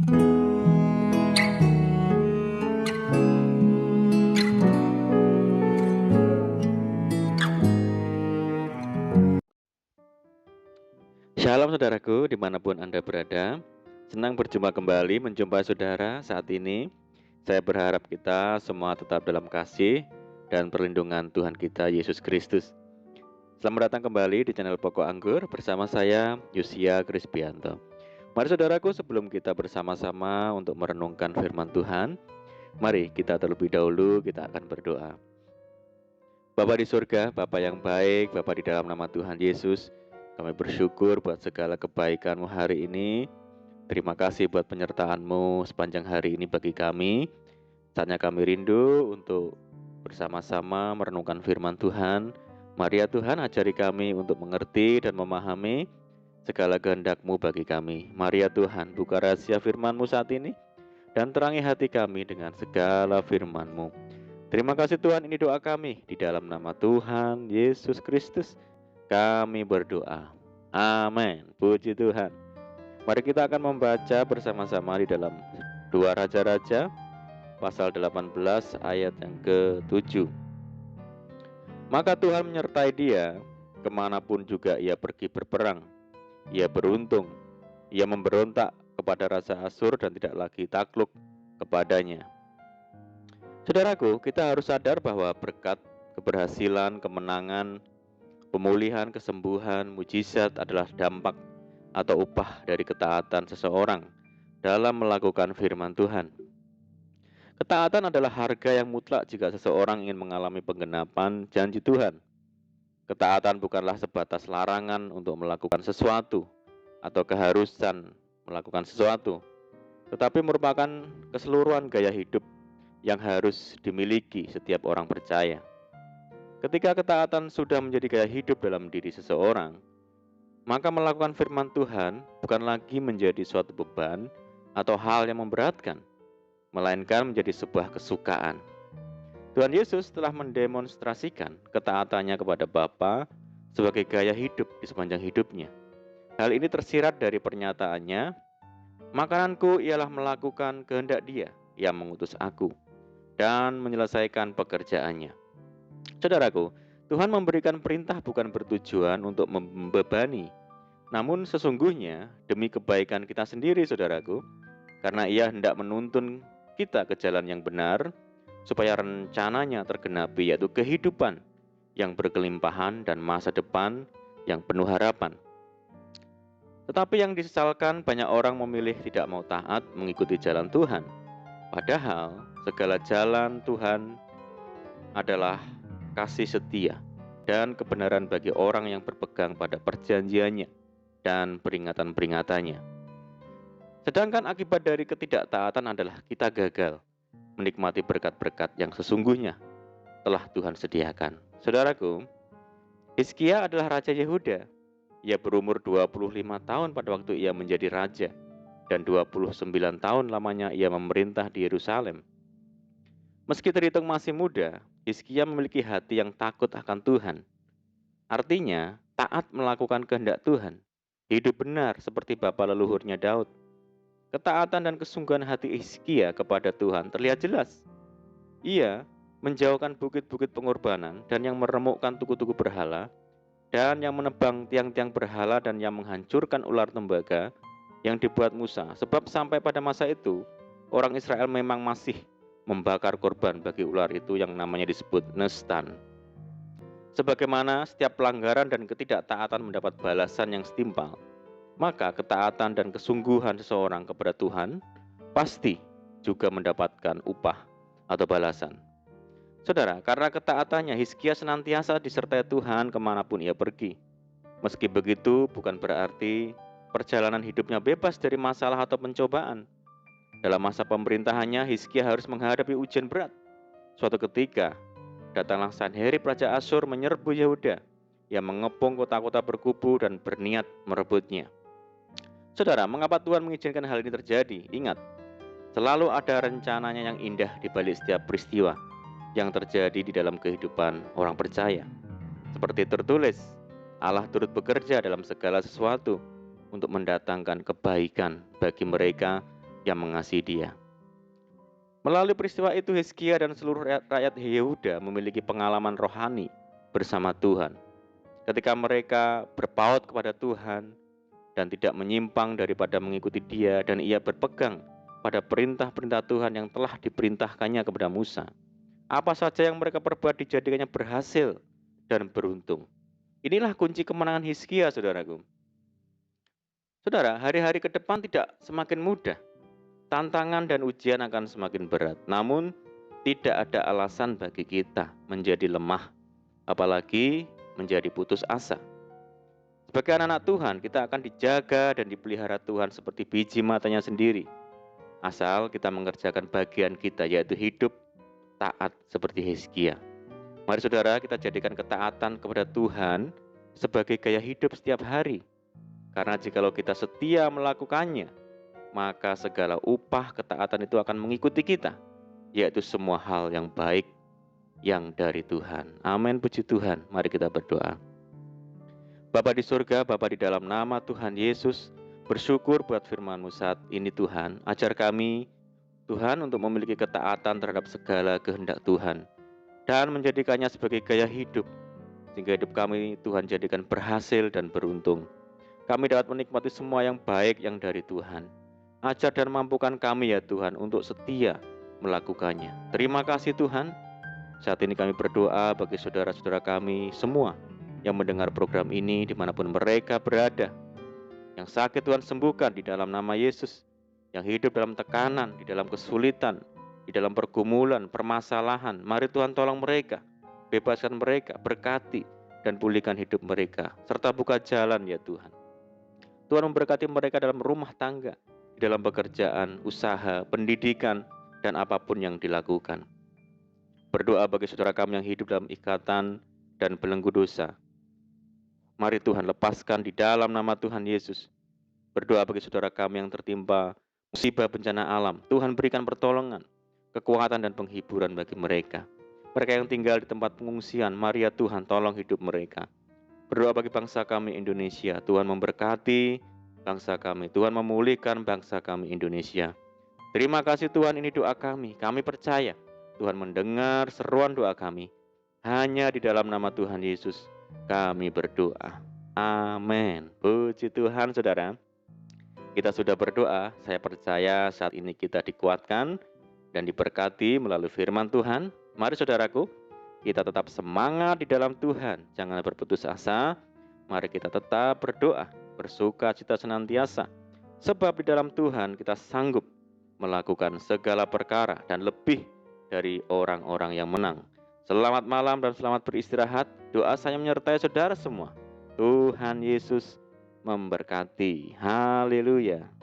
Shalom saudaraku, dimanapun Anda berada. Senang berjumpa kembali menjumpai saudara saat ini. Saya berharap kita semua tetap dalam kasih dan perlindungan Tuhan kita Yesus Kristus. Selamat datang kembali di channel Pokok Anggur bersama saya, Yusia Krispianto. Mari saudaraku, sebelum kita bersama-sama untuk merenungkan firman Tuhan, mari kita terlebih dahulu kita akan berdoa. Bapa di surga, Bapa yang baik, Bapa di dalam nama Tuhan Yesus, kami bersyukur buat segala kebaikan-Mu hari ini. Terima kasih buat penyertaan-Mu sepanjang hari ini bagi kami. Saatnya kami rindu untuk bersama-sama merenungkan firman Tuhan. Mari ya Tuhan, ajari kami untuk mengerti dan memahami segala kehendak-Mu bagi kami. Mari ya Tuhan, buka rahasia firman-Mu saat ini dan terangi hati kami dengan segala firman-Mu. Terima kasih Tuhan, ini doa kami di dalam nama Tuhan Yesus Kristus. Kami berdoa. Amin. Puji Tuhan. Mari kita akan membaca bersama-sama di dalam 2 Raja-Raja pasal 18 ayat yang ke-7. Maka Tuhan menyertai dia kemanapun juga ia pergi berperang. Ia beruntung. Ia memberontak kepada Raja Asyur dan tidak lagi takluk kepadanya. Saudaraku, kita harus sadar bahwa berkat, keberhasilan, kemenangan, pemulihan, kesembuhan, mujizat adalah dampak atau upah dari ketaatan seseorang dalam melakukan firman Tuhan. Ketaatan adalah harga yang mutlak jika seseorang ingin mengalami penggenapan janji Tuhan. Ketaatan bukanlah sebatas larangan untuk melakukan sesuatu atau keharusan melakukan sesuatu, tetapi merupakan keseluruhan gaya hidup yang harus dimiliki setiap orang percaya. Ketika ketaatan sudah menjadi gaya hidup dalam diri seseorang, maka melakukan firman Tuhan bukan lagi menjadi suatu beban atau hal yang memberatkan, melainkan menjadi sebuah kesukaan. Tuhan Yesus telah mendemonstrasikan ketaatannya kepada Bapa sebagai gaya hidup di sepanjang hidupnya. Hal ini tersirat dari pernyataannya, "Makananku ialah melakukan kehendak Dia yang mengutus aku dan menyelesaikan pekerjaannya." Saudaraku, Tuhan memberikan perintah bukan bertujuan untuk membebani, namun sesungguhnya demi kebaikan kita sendiri, saudaraku, karena Ia hendak menuntun kita ke jalan yang benar, supaya rencananya tergenapi, yaitu kehidupan yang berkelimpahan dan masa depan yang penuh harapan. Tetapi yang disesalkan, banyak orang memilih tidak mau taat mengikuti jalan Tuhan. Padahal segala jalan Tuhan adalah kasih setia dan kebenaran bagi orang yang berpegang pada perjanjiannya dan peringatan-peringatannya. Sedangkan akibat dari ketidaktaatan adalah kita gagal menikmati berkat-berkat yang sesungguhnya telah Tuhan sediakan. Saudaraku, Hizkia adalah Raja Yehuda. Ia berumur 25 tahun pada waktu ia menjadi raja, dan 29 tahun lamanya ia memerintah di Yerusalem. Meski terhitung masih muda, Hizkia memiliki hati yang takut akan Tuhan. Artinya, taat melakukan kehendak Tuhan, hidup benar seperti bapa leluhurnya Daud. Ketaatan dan kesungguhan hati Hizkia kepada Tuhan terlihat jelas. Ia menjauhkan bukit-bukit pengorbanan dan yang meremukkan tugu-tugu berhala, dan yang menebang tiang-tiang berhala dan yang menghancurkan ular tembaga yang dibuat Musa. Sebab sampai pada masa itu, orang Israel memang masih membakar korban bagi ular itu yang namanya disebut Nestan. Sebagaimana setiap pelanggaran dan ketidaktaatan mendapat balasan yang setimpal, maka ketaatan dan kesungguhan seseorang kepada Tuhan pasti juga mendapatkan upah atau balasan. Saudara, karena ketaatannya Hizkia senantiasa disertai Tuhan kemanapun ia pergi. Meski begitu, bukan berarti perjalanan hidupnya bebas dari masalah atau pencobaan. Dalam masa pemerintahannya, Hizkia harus menghadapi ujian berat. Suatu ketika, datanglah Sanherib Raja Asyur menyerbu Yehuda, yang mengepung kota-kota berkubu dan berniat merebutnya. Saudara, mengapa Tuhan mengizinkan hal ini terjadi? Ingat, selalu ada rencananya yang indah di balik setiap peristiwa yang terjadi di dalam kehidupan orang percaya. Seperti tertulis, Allah turut bekerja dalam segala sesuatu untuk mendatangkan kebaikan bagi mereka yang mengasihi dia. Melalui peristiwa itu Hizkia dan seluruh rakyat Yehuda memiliki pengalaman rohani bersama Tuhan. Ketika mereka berpaut kepada Tuhan dan tidak menyimpang daripada mengikuti Dia, dan ia berpegang pada perintah-perintah Tuhan yang telah diperintahkannya kepada Musa. Apa saja yang mereka perbuat dijadikannya berhasil dan beruntung. Inilah kunci kemenangan Hizkia, saudaraku. Saudara, hari-hari ke depan tidak semakin mudah. Tantangan dan ujian akan semakin berat. Namun, tidak ada alasan bagi kita menjadi lemah, apalagi menjadi putus asa. Sebagai anak-anak Tuhan, kita akan dijaga dan dipelihara Tuhan seperti biji matanya sendiri. Asal kita mengerjakan bagian kita, yaitu hidup taat seperti Hizkia. Mari saudara, kita jadikan ketaatan kepada Tuhan sebagai gaya hidup setiap hari. Karena jikalau kita setia melakukannya, maka segala upah ketaatan itu akan mengikuti kita, yaitu semua hal yang baik yang dari Tuhan. Amin, puji Tuhan. Mari kita berdoa. Bapa di surga, Bapa di dalam nama Tuhan Yesus, bersyukur buat firman-Mu saat ini Tuhan. Ajar kami, Tuhan, untuk memiliki ketaatan terhadap segala kehendak Tuhan dan menjadikannya sebagai gaya hidup, sehingga hidup kami Tuhan jadikan berhasil dan beruntung. Kami dapat menikmati semua yang baik yang dari Tuhan. Ajar dan mampukan kami ya Tuhan untuk setia melakukannya. Terima kasih Tuhan. Saat ini kami berdoa bagi saudara-saudara kami semua yang mendengar program ini dimanapun mereka berada. Yang sakit Tuhan sembuhkan di dalam nama Yesus. Yang hidup dalam tekanan, di dalam kesulitan, di dalam pergumulan, permasalahan, mari Tuhan tolong mereka, bebaskan mereka, berkati dan pulihkan hidup mereka, serta buka jalan ya Tuhan. Tuhan memberkati mereka dalam rumah tangga, di dalam pekerjaan, usaha, pendidikan, dan apapun yang dilakukan. Berdoa bagi saudara kami yang hidup dalam ikatan dan belenggu dosa. Mari Tuhan lepaskan di dalam nama Tuhan Yesus. Berdoa bagi saudara kami yang tertimpa musibah bencana alam. Tuhan berikan pertolongan, kekuatan dan penghiburan bagi mereka. Mereka yang tinggal di tempat pengungsian, mari ya Tuhan tolong hidup mereka. Berdoa bagi bangsa kami Indonesia. Tuhan memberkati bangsa kami. Tuhan memulihkan bangsa kami Indonesia. Terima kasih Tuhan, ini doa kami. Kami percaya Tuhan mendengar seruan doa kami. Hanya di dalam nama Tuhan Yesus kami berdoa. Amin. Puji Tuhan saudara. Kita sudah berdoa. Saya percaya saat ini kita dikuatkan dan diberkati melalui firman Tuhan. Mari saudaraku, kita tetap semangat di dalam Tuhan. Jangan berputus asa. Mari kita tetap berdoa, bersuka cita senantiasa. Sebab di dalam Tuhan kita sanggup melakukan segala perkara dan lebih dari orang-orang yang menang. Selamat malam dan selamat beristirahat. Doa saya menyertai saudara semua. Tuhan Yesus memberkati. Haleluya.